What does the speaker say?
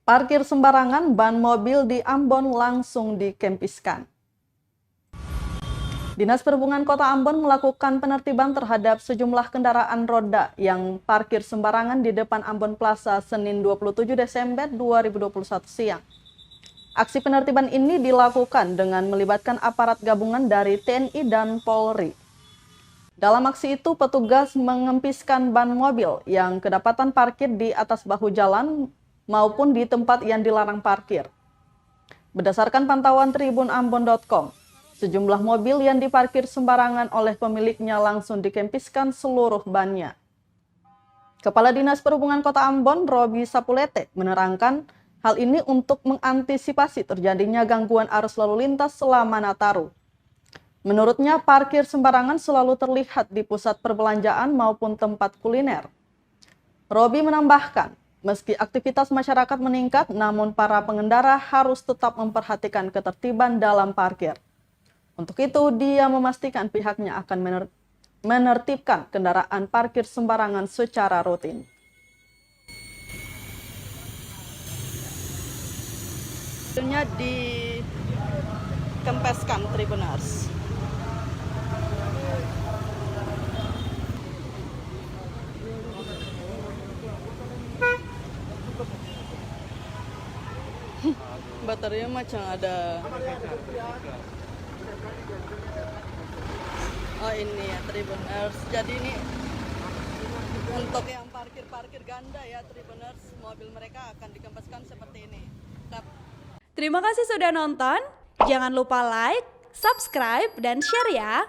Parkir sembarangan, ban mobil di Ambon langsung dikempiskan. Dinas Perhubungan Kota Ambon melakukan penertiban terhadap sejumlah kendaraan roda yang parkir sembarangan di depan Ambon Plaza Senin 27 Desember 2021 siang. Aksi penertiban ini dilakukan dengan melibatkan aparat gabungan dari TNI dan Polri. Dalam aksi itu, petugas mengempiskan ban mobil yang kedapatan parkir di atas bahu jalan maupun di tempat yang dilarang parkir. Berdasarkan pantauan tribunambon.com, sejumlah mobil yang diparkir sembarangan oleh pemiliknya langsung dikempiskan seluruh bannya. Kepala Dinas Perhubungan Kota Ambon, Robi Sapulete, menerangkan hal ini untuk mengantisipasi terjadinya gangguan arus lalu lintas selama Nataru. Menurutnya, parkir sembarangan selalu terlihat di pusat perbelanjaan maupun tempat kuliner. Robi menambahkan, meski aktivitas masyarakat meningkat, namun para pengendara harus tetap memperhatikan ketertiban dalam parkir. Untuk itu, dia memastikan pihaknya akan menertibkan kendaraan parkir sembarangan secara rutin. Dikempeskan Tribuners. Baterainya macam ada. Oh ini ya Tribuners. Jadi ini untuk yang parkir ganda ya Tribuners, mobil mereka akan dikempeskan seperti ini. Terima kasih sudah nonton. Jangan lupa like, subscribe, dan share ya.